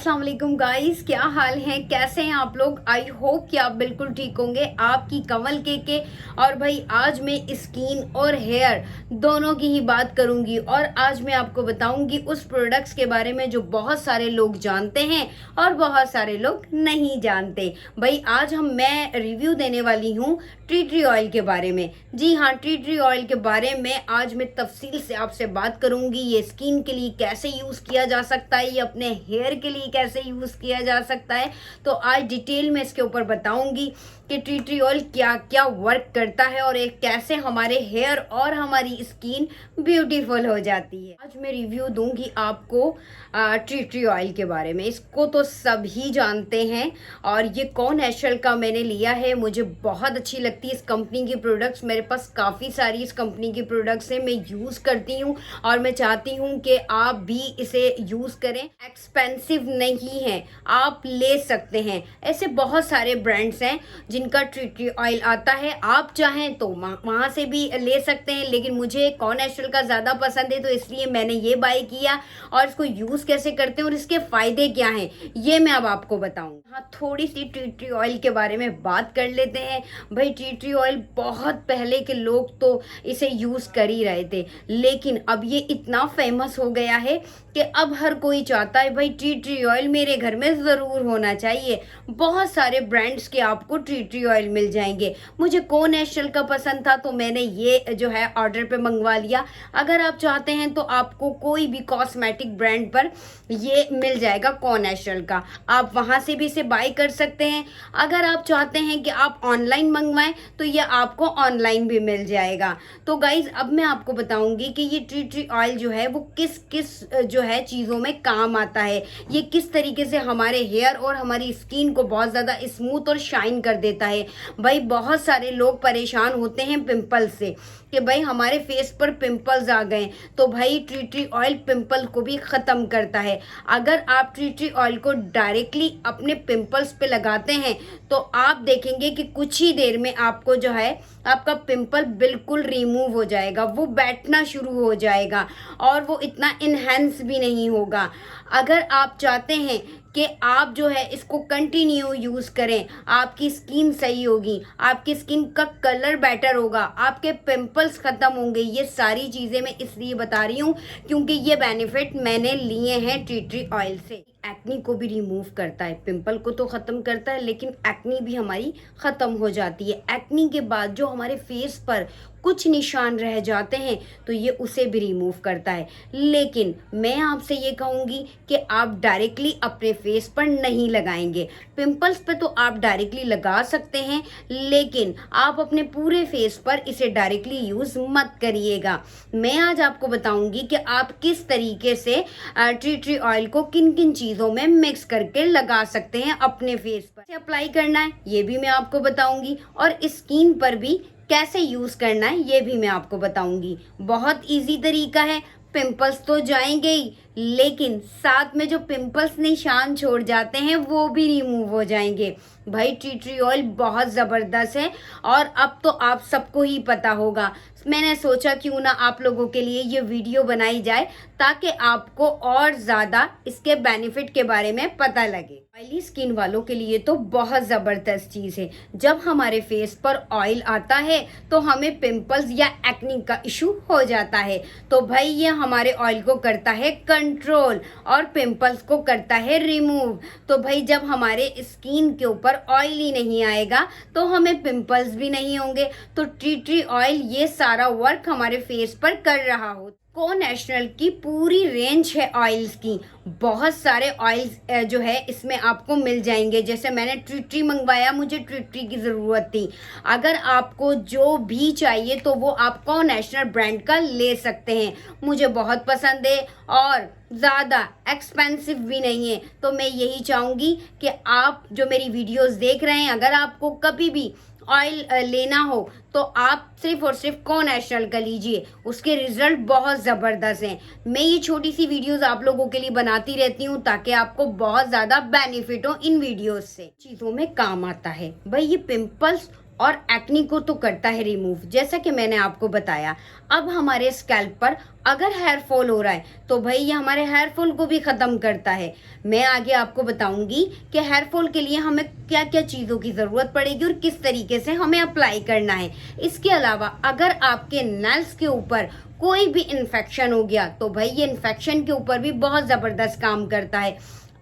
अस्सलाम वालेकुम गाइस, क्या हाल है, कैसे हैं आप लोग। आई होप कि आप बिल्कुल ठीक होंगे। आपकी कमल के और भाई आज मैं स्किन और हेयर दोनों की ही बात करूंगी और आज मैं आपको बताऊंगी उस प्रोडक्ट्स के बारे में जो बहुत सारे लोग जानते हैं और बहुत सारे लोग नहीं जानते। भाई आज मैं रिव्यू देने वाली हूँ टी ट्री ऑयल के बारे में। जी हाँ, टी ट्री ऑयल के बारे में आज मैं तफसील से आपसे बात करूंगी। ये स्किन के लिए कैसे यूज़ किया जा सकता है, ये अपने हेयर के लिए कैसे यूज़ किया जा सकता है, तो आज डिटेल में इसके ऊपर बताऊंगी कि टी ट्री ऑयल क्या क्या वर्क करता है और एक कैसे हमारे हेयर और हमारी स्किन ब्यूटीफुल हो जाती है। आज मैं रिव्यू दूंगी आपको टी ट्री ऑयल के बारे में। इसको तो सभी जानते हैं और ये कौन एशल का मैंने लिया है, मुझे बहुत अच्छी लगती है इस कंपनी की प्रोडक्ट्स। मेरे पास काफ़ी सारी इस कंपनी की प्रोडक्ट्स हैं, मैं यूज़ करती हूँ और मैं चाहती हूँ कि आप भी इसे यूज़ करें। एक्सपेंसिव नहीं है, आप ले सकते हैं। ऐसे बहुत सारे ब्रांड्स हैं जिनका टी ट्री ऑयल आता है, आप चाहें तो वहाँ से भी ले सकते हैं, लेकिन मुझे कॉन एस्ट्रल का ज़्यादा पसंद है तो इसलिए मैंने ये बाय किया। और इसको यूज़ कैसे करते हैं और इसके फ़ायदे क्या हैं ये मैं अब आपको बताऊँ। हाँ, थोड़ी सी टी ट्री ऑयल के बारे में बात कर लेते हैं। भाई टी ट्री ऑयल बहुत पहले के लोग तो इसे यूज़ कर ही रहे थे, लेकिन अब ये इतना फेमस हो गया है कि अब हर कोई चाहता है भाई टी ट्री ऑयल मेरे घर में ज़रूर होना चाहिए। बहुत सारे ब्रांड्स के आपको टी ट्री ऑयल मिल जाएंगे। मुझे कॉन एस्ट्रल का पसंद था तो मैंने ये जो है ऑर्डर पे मंगवा लिया। अगर आप चाहते हैं तो आपको कोई भी कॉस्मेटिक ब्रांड पर ये मिल जाएगा कॉन एस्ट्रल का, आप वहाँ से भी इसे बाय कर सकते हैं। अगर आप चाहते हैं कि आप ऑनलाइन मंगवाएं तो ये आपको ऑनलाइन भी मिल जाएगा। तो गाइज अब मैं आपको बताऊंगी कि ये टी ट्री ऑयल जो है वो किस किस जो है चीज़ों में काम आता है, ये किस तरीके से हमारे हेयर और हमारी स्किन को बहुत ज़्यादा स्मूथ और शाइन कर देता है। भाई बहुत सारे लोग परेशान होते हैं पिंपल से कि भाई हमारे फेस पर पिंपल्स आ गए, तो भाई टी ट्री ऑयल पिंपल को भी ख़त्म करता है। अगर आप टी ट्री ऑयल को डायरेक्टली अपने पिंपल्स पे लगाते हैं तो आप देखेंगे कि कुछ ही देर में आपको जो है आपका पिंपल बिल्कुल रिमूव हो जाएगा, वो बैठना शुरू हो जाएगा और वो इतना इन्हेंस भी नहीं होगा। अगर आप चाहते हैं कि आप जो है इसको कंटिन्यू यूज़ करें, आपकी स्किन सही होगी, आपकी स्किन का कलर बेटर होगा, आपके पिंपल्स ख़त्म होंगे। ये सारी चीज़ें मैं इसलिए बता रही हूँ क्योंकि ये बेनिफिट मैंने लिए हैं टी ट्री ऑयल से। एक्नी को भी रिमूव करता है, पिंपल को तो ख़त्म करता है लेकिन एक्नी भी हमारी ख़त्म हो जाती है। एक्नी के बाद जो हमारे फेस पर कुछ निशान रह जाते हैं तो ये उसे भी रिमूव करता है। लेकिन मैं आपसे ये कहूँगी कि आप डायरेक्टली अपने फेस पर नहीं लगाएंगे। पिंपल्स पे तो आप डायरेक्टली लगा सकते हैं, लेकिन आप अपने पूरे फेस पर इसे डायरेक्टली यूज़ मत करिएगा। मैं आज आपको बताऊंगी कि आप किस तरीके से टी ट्री ऑयल को किन किन चीज़ों में मिक्स करके लगा सकते हैं अपने फेस पर। कैसे अप्लाई करना है ये भी मैं आपको बताऊंगी और स्किन पर भी कैसे यूज़ करना है ये भी मैं आपको बताऊंगी। बहुत इजी तरीका है, पिंपल्स तो जाएंगे ही लेकिन साथ में जो पिंपल्स निशान छोड़ जाते हैं वो भी रिमूव हो जाएंगे। भाई टी ट्री ऑयल बहुत ज़बरदस्त है और अब तो आप सबको ही पता होगा। मैंने सोचा क्यों ना आप लोगों के लिए ये वीडियो बनाई जाए ताकि आपको और ज़्यादा इसके बेनिफिट के बारे में पता लगे। ऑयली स्किन वालों के लिए तो बहुत ज़बरदस्त चीज़ है। जब हमारे फेस पर ऑयल आता है तो हमें पिंपल्स या एक्नी का इशू हो जाता है, तो भाई ये हमारे ऑयल को करता है कंट्रोल और पिंपल्स को करता है रिमूव। तो भाई जब हमारे स्किन के ऊपर ऑयल ही नहीं आएगा तो हमें पिंपल्स भी नहीं होंगे। तो टी ट्री ऑयल ये सारा वर्क हमारे फेस पर कर रहा हो। कॉन एस्ट्रल की पूरी रेंज है ऑयल्स की, बहुत सारे ऑयल्स जो है इसमें आपको मिल जाएंगे। जैसे मैंने टी ट्री मंगवाया, मुझे टी ट्री की ज़रूरत थी। अगर आपको जो भी चाहिए तो वो आप कॉन एस्ट्रल ब्रांड का ले सकते हैं, मुझे बहुत पसंद है और ज़्यादा एक्सपेंसिव भी नहीं है। तो मैं यही चाहूँगी कि आप जो मेरी वीडियोस देख रहे हैं, अगर आपको कभी भी ऑयल लेना हो तो आप सिर्फ और सिर्फ कॉन एस्ट्रल का लीजिए, उसके रिजल्ट बहुत ज़बरदस्त हैं। मैं ये छोटी सी वीडियोस आप लोगों के लिए बनाती रहती हूँ ताकि आपको बहुत ज़्यादा बेनिफिट हो इन वीडियोस से। चीज़ों में काम आता है भाई, ये पिंपल्स और एक्नी को तो करता है रिमूव, जैसा कि मैंने आपको बताया। अब हमारे स्कैल्प पर अगर हेयर फॉल हो रहा है तो भाई ये हमारे हेयर फॉल को भी ख़त्म करता है। मैं आगे आपको बताऊंगी कि हेयर फॉल के लिए हमें क्या क्या चीज़ों की ज़रूरत पड़ेगी और किस तरीके से हमें अप्लाई करना है। इसके अलावा अगर आपके नेल्स के ऊपर कोई भी इन्फेक्शन हो गया तो भाई ये इन्फेक्शन के ऊपर भी बहुत ज़बरदस्त काम करता है।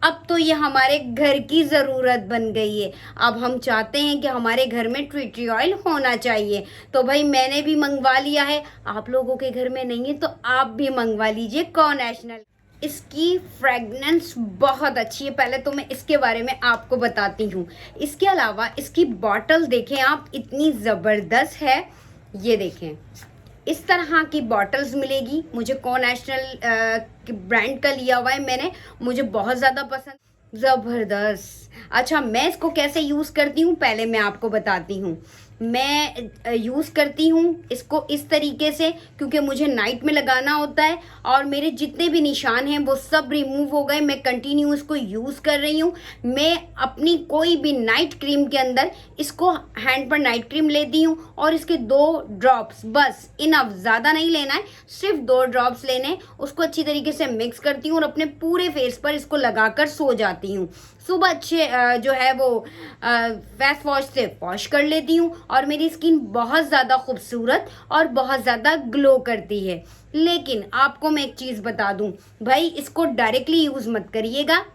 अब तो ये हमारे घर की ज़रूरत बन गई है। अब हम चाहते हैं कि हमारे घर में टी ट्री ऑयल होना चाहिए, तो भाई मैंने भी मंगवा लिया है। आप लोगों के घर में नहीं है तो आप भी मंगवा लीजिए को नेशनल। इसकी फ्रेगनेंस बहुत अच्छी है। पहले तो मैं इसके बारे में आपको बताती हूँ। इसके अलावा इसकी बॉटल देखें आप, इतनी ज़बरदस्त है। ये देखें, इस तरह की बॉटल्स मिलेगी। मुझे को नेशनल ब्रांड का लिया हुआ है मैंने, मुझे बहुत ज़्यादा पसंद, ज़बरदस्त। अच्छा, मैं इसको कैसे यूज़ करती हूँ पहले मैं आपको बताती हूँ। मैं यूज़ करती हूँ इसको इस तरीके से, क्योंकि मुझे नाइट में लगाना होता है और मेरे जितने भी निशान हैं वो सब रिमूव हो गए। मैं कंटिन्यू इसको यूज़ कर रही हूँ। मैं अपनी कोई भी नाइट क्रीम के अंदर इसको हैंड पर नाइट क्रीम लेती हूँ और इसके 2 ड्रॉप्स बस इनफ, ज़्यादा नहीं लेना है, सिर्फ 2 ड्रॉप्स लेने हैं। उसको अच्छी तरीके से मिक्स करती हूँ और अपने पूरे फेस पर इसको लगाकर सो जाती हूँ। सुबह अच्छे जो है वो फेस वॉश से वॉश कर लेती हूँ और मेरी स्किन बहुत ज़्यादा खूबसूरत और बहुत ज़्यादा ग्लो करती है। लेकिन आपको मैं एक चीज़ बता दूँ भाई, इसको डायरेक्टली यूज़ मत करिएगा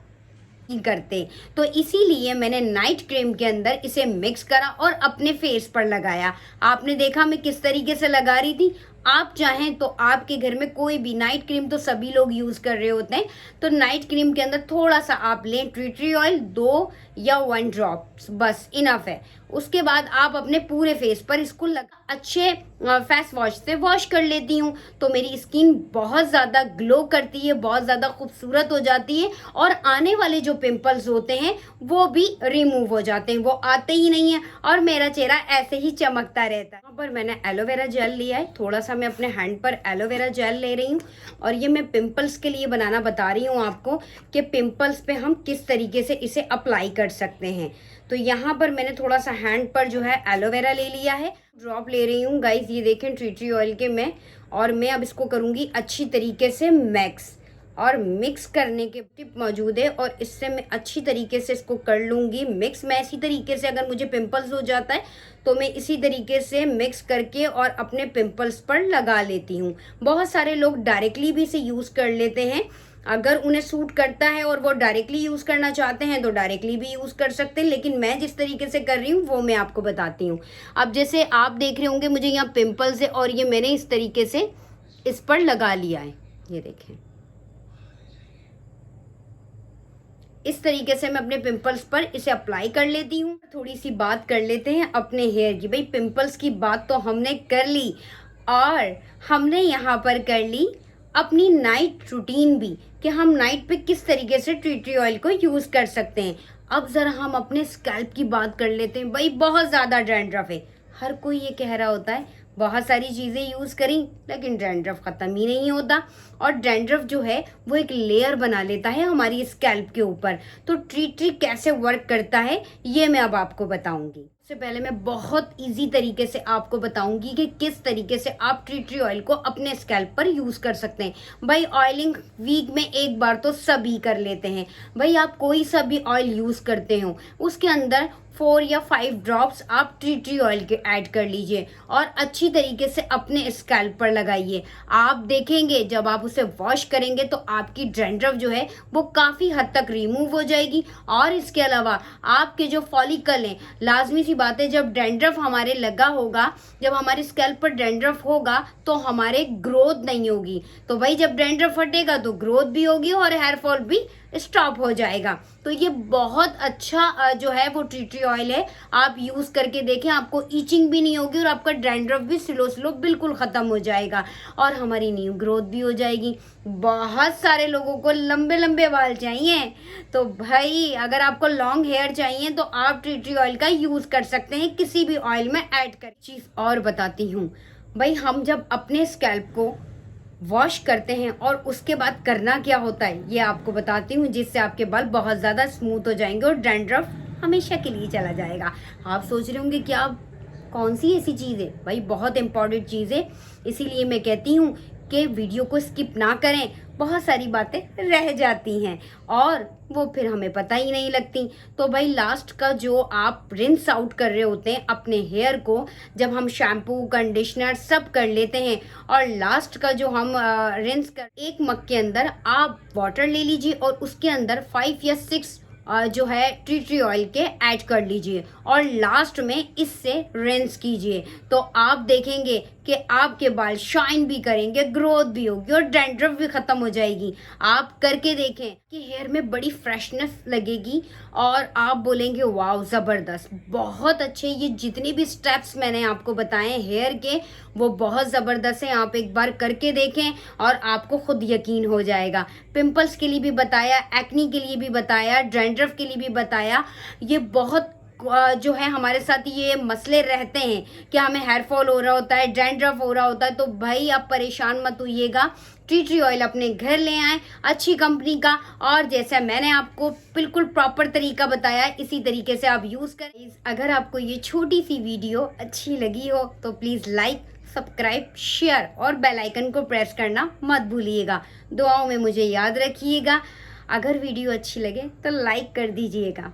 करते, तो इसीलिए मैंने नाइट क्रीम के अंदर इसे मिक्स करा और अपने फेस पर लगाया। आपने देखा मैं किस तरीके से लगा रही थी। आप चाहें तो आपके घर में कोई भी, नाइट क्रीम तो सभी लोग यूज़ कर रहे होते हैं, तो नाइट क्रीम के अंदर थोड़ा सा आप लें टी ट्री ऑयल, 2 या 1 ड्रॉप्स बस इनफ है। उसके बाद आप अपने पूरे फेस पर इसको अच्छे फेस वॉश से वॉश कर लेती हूँ, तो मेरी स्किन बहुत ज़्यादा ग्लो करती है, बहुत ज़्यादा खूबसूरत हो जाती है और आने वाले जो पिंपल्स होते हैं वो भी रिमूव हो जाते हैं, वो आते ही नहीं है और मेरा चेहरा ऐसे ही चमकता रहता है। यहाँ पर मैंने एलोवेरा जेल लिया है, थोड़ा सा मैं अपने हैंड पर एलोवेरा जेल ले रही हूँ और ये मैं पिंपल्स के लिए बनाना बता रही हूँ आपको कि पिंपल्स पे हम किस तरीके से इसे अप्लाई कर सकते हैं। तो यहाँ पर मैंने थोड़ा सा हैंड पर जो है एलोवेरा ले लिया है, ड्रॉप ले रही हूँ गाइस, ये देखें टी ट्री ऑयल के मैं, और मैं अब इसको करूँगी अच्छी तरीके से मिक्स। और मिक्स करने के टिप मौजूद है और इससे मैं अच्छी तरीके से इसको कर लूँगी मिक्स। मैं इसी तरीके से, अगर मुझे पिंपल्स हो जाता है तो मैं इसी तरीके से मिक्स करके और अपने पिंपल्स पर लगा लेती हूँ। बहुत सारे लोग डायरेक्टली भी इसे यूज़ कर लेते हैं, अगर उन्हें सूट करता है और वो डायरेक्टली यूज़ करना चाहते हैं तो डायरेक्टली भी यूज़ कर सकते हैं, लेकिन मैं जिस तरीके से कर रही हूँ वो मैं आपको बताती हूँ। अब जैसे आप देख रहे होंगे मुझे यहाँ पिंपल्स है और ये मैंने इस तरीके से इस पर लगा लिया है, ये देखें। इस तरीके से मैं अपने पिंपल्स पर इसे अप्लाई कर लेती हूँ। थोड़ी सी बात कर लेते हैं अपने हेयर की। भाई पिंपल्स की बात तो हमने कर ली और हमने यहाँ पर कर ली अपनी नाइट रूटीन भी, कि हम नाइट पे किस तरीके से टी ट्री ऑयल को यूज़ कर सकते हैं। अब ज़रा हम अपने स्कैल्प की बात कर लेते हैं। भाई बहुत ज़्यादा डैंड्रफ है, हर कोई ये कह रहा होता है बहुत सारी चीज़ें यूज़ करी लेकिन डैंड्रफ ख़त्म ही नहीं होता, और डैंड्रफ जो है वो एक लेयर बना लेता है हमारी स्कैल्प के ऊपर। तो टी ट्री कैसे वर्क करता है ये मैं अब आपको बताऊंगी। सबसे पहले मैं बहुत इजी तरीके से आपको बताऊंगी कि किस तरीके से आप टी ट्री ऑयल को अपने स्कैल्प पर यूज़ कर सकते हैं। भाई ऑयलिंग वीक में एक बार तो सभी कर लेते हैं। भाई आप कोई सा भी ऑयल यूज़ करते हो उसके अंदर 4 या 5 ड्रॉप्स आप टी ट्री ऑयल के ऐड कर लीजिए और अच्छी तरीके से अपने स्कैल्प पर लगाइए। आप देखेंगे जब आप उसे वॉश करेंगे तो आपकी डैंड्रफ जो है वो काफ़ी हद तक रिमूव हो जाएगी। और इसके अलावा आपके जो फॉलिकल हैं, लाजमी सी बात है जब डैंड्रफ हमारे लगा होगा, जब हमारे स्कैल्प पर डैंड्रफ होगा तो हमारे ग्रोथ नहीं होगी। तो भाई जब डैंड्रफ हटेगा तो ग्रोथ भी होगी और हेयर फॉल भी स्टॉप हो जाएगा। तो ये बहुत अच्छा जो है वो टी ट्री ऑयल है, आप यूज़ करके देखें, आपको ईचिंग भी नहीं होगी और आपका डैंड्रफ भी स्लो स्लो बिल्कुल ख़त्म हो जाएगा और हमारी न्यू ग्रोथ भी हो जाएगी। बहुत सारे लोगों को लंबे लंबे बाल चाहिए, तो भाई अगर आपको लॉन्ग हेयर चाहिए तो आप टी ट्री ऑयल का यूज़ कर सकते हैं, किसी भी ऑयल में ऐड कर। चीज़ और बताती हूँ भाई, हम जब अपने स्कैल्प को वॉश करते हैं और उसके बाद करना क्या होता है ये आपको बताती हूँ, जिससे आपके बाल बहुत ज़्यादा स्मूथ हो जाएंगे और डैंड्रफ हमेशा के लिए चला जाएगा। आप सोच रहे होंगे क्या कौन सी ऐसी चीज़ है भाई, बहुत इंपॉर्टेंट चीज़ है, इसीलिए मैं कहती हूँ कि वीडियो को स्किप ना करें। बहुत सारी बातें रह जाती हैं और वो फिर हमें पता ही नहीं लगती। तो भाई लास्ट का जो आप रिंस आउट कर रहे होते हैं अपने हेयर को, जब हम शैम्पू कंडीशनर सब कर लेते हैं और लास्ट का जो हम रिंस कर, एक मग के अंदर आप वाटर ले लीजिए और उसके अंदर 5 या 6 जो है टी ऑयल के ऐड कर लीजिए और लास्ट में इससे रिंस कीजिए। तो आप देखेंगे कि आपके बाल शाइन भी करेंगे, ग्रोथ भी होगी और डैंड्रफ भी खत्म हो जाएगी। आप करके देखें कि हेयर में बड़ी फ्रेशनेस लगेगी और आप बोलेंगे वाह ज़बरदस्त, बहुत अच्छे। ये जितने भी स्टेप्स मैंने आपको बताए हेयर के वो बहुत ज़बरदस्त हैं। आप एक बार करके देखें और आपको खुद यकीन हो जाएगा। पिंपल्स के लिए भी बताया, एक्नी के लिए भी बताया, डैंड्रफ के लिए भी बताया। ये बहुत जो है हमारे साथ ये मसले रहते हैं कि हमें हेयर फॉल हो रहा होता है, डैंड्रफ हो रहा होता है, तो भाई आप परेशान मत होइएगा। टी ऑयल अपने घर ले आएँ अच्छी कंपनी का, और जैसा मैंने आपको बिल्कुल प्रॉपर तरीका बताया इसी तरीके से आप यूज़ करें। अगर आपको ये छोटी सी वीडियो अच्छी लगी हो तो प्लीज़ लाइक, सब्सक्राइब, शेयर और बेल आइकन को प्रेस करना मत भूलिएगा। दुआओं में मुझे याद रखिएगा। अगर वीडियो अच्छी लगे तो लाइक कर दीजिएगा।